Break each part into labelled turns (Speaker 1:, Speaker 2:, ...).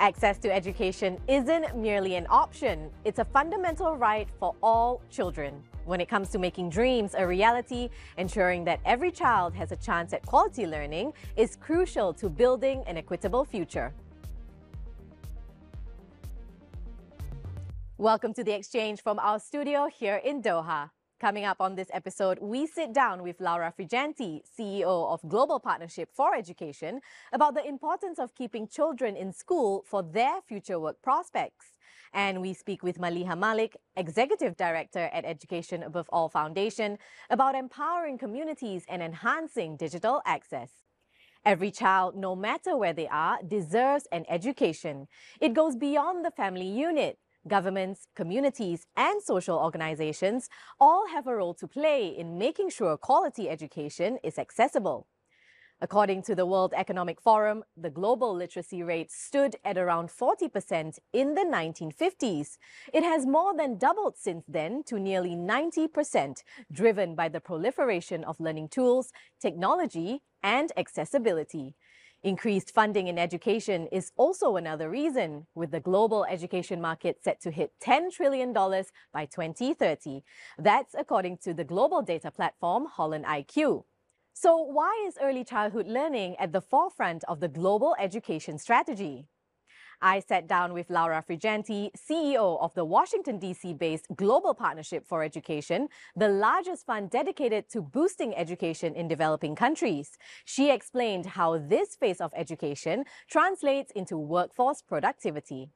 Speaker 1: Access to education isn't merely an option, it's a fundamental right for all children. When it comes to making dreams a reality, ensuring that every child has a chance at quality learning is crucial to building an equitable future. Welcome to the exchange from our studio here in Doha. Coming up on this episode, we sit down with Laura Friganti, CEO of Global Partnership for Education, about the importance of keeping children in school for their future work prospects. And we speak with Maliha Malik, Executive Director at Education Above All Foundation, about empowering communities and enhancing digital access. Every child, no matter where they are, deserves an education. It goes beyond the family unit. Governments, communities, and social organizations all have a role to play in making sure quality education is accessible. According to the World Economic Forum, the global literacy rate stood at around 40% in the 1950s. It has more than doubled since then to nearly 90%, driven by the proliferation of learning tools, technology, and accessibility. Increased funding in education is also another reason, with the global education market set to hit $10 trillion by 2030. That's according to the global data platform Holland IQ. So why is early childhood learning at the forefront of the global education strategy? I sat down with Laura Friganti, CEO of the Washington, D.C.-based Global Partnership for Education, the largest fund dedicated to boosting education in developing countries. She explained how this phase of education translates into workforce productivity.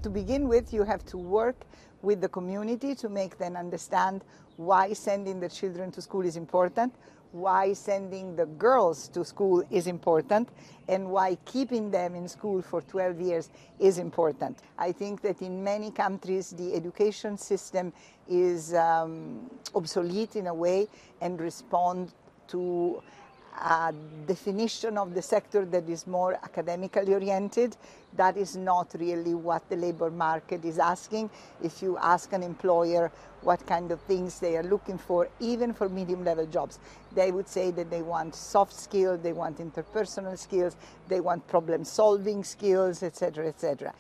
Speaker 2: To begin with, you have to work with the community to make them understand why sending the children to school is important, why sending the girls to school is important, and why keeping them in school for 12 years is important. I think that in many countries the education system is obsolete in a way and respond to a definition of the sector that is more academically oriented. That is not really what the labor market is asking. If you ask an employer what kind of things they are looking for, even for medium-level jobs, they would say that they want soft skills, they want interpersonal skills, they want problem-solving skills, etc., etc.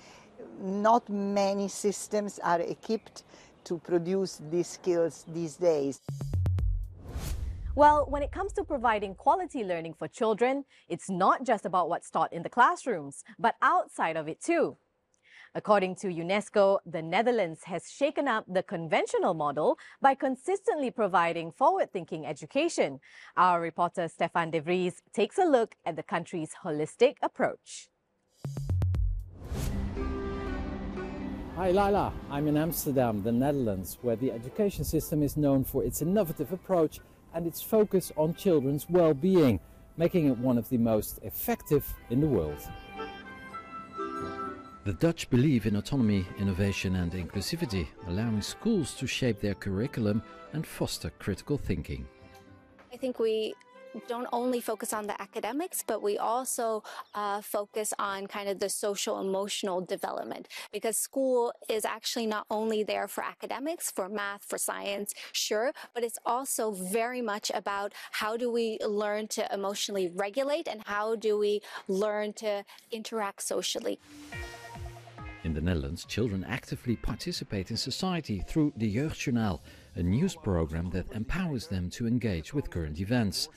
Speaker 2: Not many systems are equipped to produce these skills these days.
Speaker 1: Well, when it comes to providing quality learning for children, it's not just about what's taught in the classrooms, but outside of it too. According to UNESCO, the Netherlands has shaken up the conventional model by consistently providing forward-thinking education. Our reporter Stefan de Vries takes a look at the country's holistic approach.
Speaker 3: Hi Lila, I'm in Amsterdam, the Netherlands, where the education system is known for its innovative approach and its focus on children's well-being, making it one of the most effective in the world. The Dutch believe in autonomy, innovation and inclusivity, allowing schools to shape their curriculum and foster critical thinking.
Speaker 4: I think we don't only focus on the academics, but we also focus on kind of the social emotional development, because school is actually not only there for academics, for math, for science, sure, but it's also very much about how do we learn to emotionally regulate and how do we learn to interact socially.
Speaker 3: In the Netherlands, children actively participate in society through the Jeugdjournaal, a news program that empowers them to engage with current events.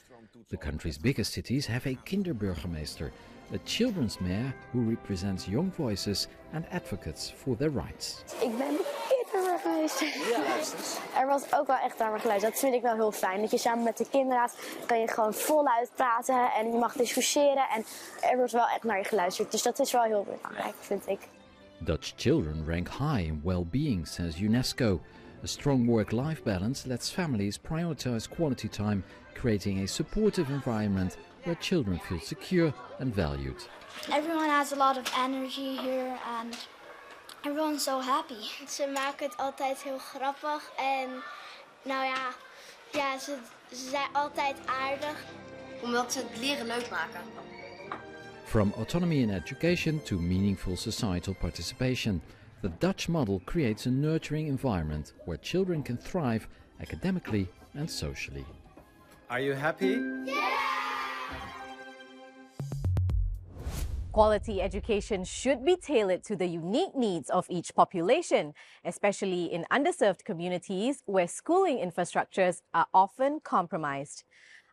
Speaker 3: The country's biggest cities have a kinderburgemeester, a children's mayor who represents young voices and advocates for their rights.
Speaker 5: Ik ben de kinderburgemeester. Er was ook wel echt naar me geluisterd. Dat vind ik wel heel fijn. Dat je samen met de kinderraad kan je gewoon voluit praten en je mag discussiëren en er wordt wel echt naar je geluisterd. Dus dat is wel heel belangrijk, vind ik.
Speaker 3: Dutch children rank high in well-being, says UNESCO. A strong work-life balance lets families prioritize quality time, creating a supportive environment where children feel secure and valued.
Speaker 6: Everyone has a lot of energy here and everyone's so happy. Ze maken het altijd heel grappig en nou ja, ze zijn altijd aardig.
Speaker 7: Omdat ze het leren leuk maken.
Speaker 3: From autonomy in education to meaningful societal participation, the Dutch model creates a nurturing environment where children can thrive academically and socially.
Speaker 8: Are you happy?
Speaker 6: Yeah!
Speaker 1: Quality education should be tailored to the unique needs of each population, especially in underserved communities where schooling infrastructures are often compromised.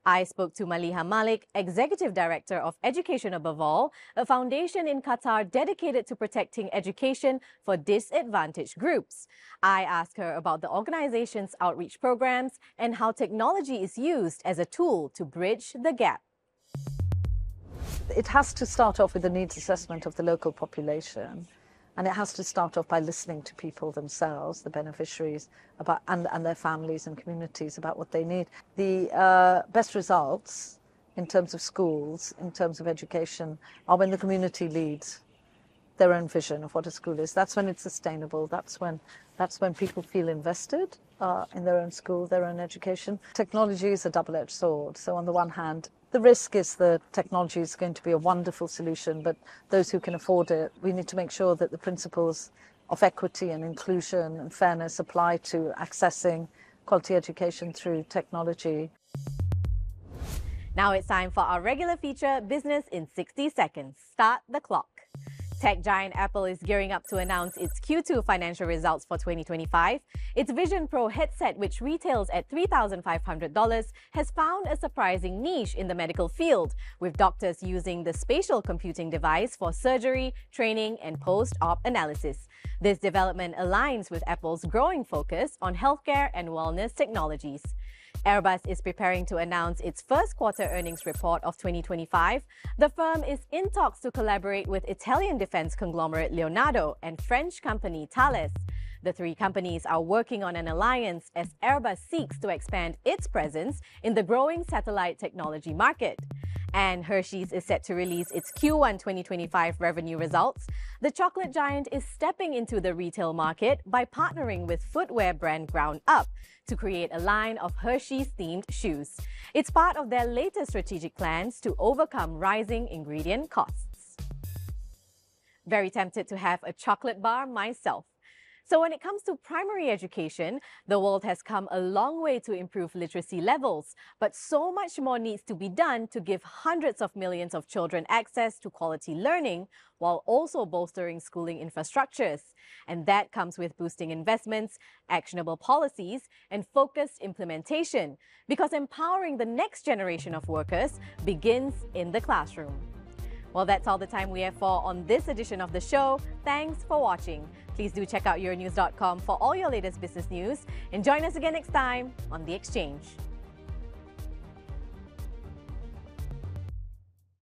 Speaker 1: I spoke to Maliha Malik, Executive Director of Education Above All, a foundation in Qatar dedicated to protecting education for disadvantaged groups. I asked her about the organization's outreach programs and how technology is used as a tool to bridge the gap.
Speaker 8: It has to start off with a needs assessment of the local population, and it has to start off by listening to people themselves, the beneficiaries, and their families and communities about what they need. The best results in terms of schools, in terms of education, are when the community leads their own vision of what a school is. That's when it's sustainable. That's when people feel invested in their own school, their own education. Technology is a double-edged sword. So on the one hand, the risk is that technology is going to be a wonderful solution, but those who can afford it, we need to make sure that the principles of equity and inclusion and fairness apply to accessing quality education through technology.
Speaker 1: Now it's time for our regular feature, Business in 60 Seconds. Start the clock. Tech giant Apple is gearing up to announce its Q2 financial results for 2025. Its Vision Pro headset, which retails at $3,500, has found a surprising niche in the medical field, with doctors using the spatial computing device for surgery, training, and post-op analysis. This development aligns with Apple's growing focus on healthcare and wellness technologies. Airbus is preparing to announce its first quarter earnings report of 2025. The firm is in talks to collaborate with Italian defense conglomerate Leonardo and French company Thales. The three companies are working on an alliance as Airbus seeks to expand its presence in the growing satellite technology market. And Hershey's is set to release its Q1 2025 revenue results. The chocolate giant is stepping into the retail market by partnering with footwear brand Ground Up to create a line of Hershey's-themed shoes. It's part of their latest strategic plans to overcome rising ingredient costs. Very tempted to have a chocolate bar myself. So when it comes to primary education, the world has come a long way to improve literacy levels, but so much more needs to be done to give hundreds of millions of children access to quality learning while also bolstering schooling infrastructures. And that comes with boosting investments, actionable policies, and focused implementation, because empowering the next generation of workers begins in the classroom. Well, that's all the time we have for on this edition of the show. Thanks for watching. Please do check out yournews.com for all your latest business news and join us again next time on The Exchange.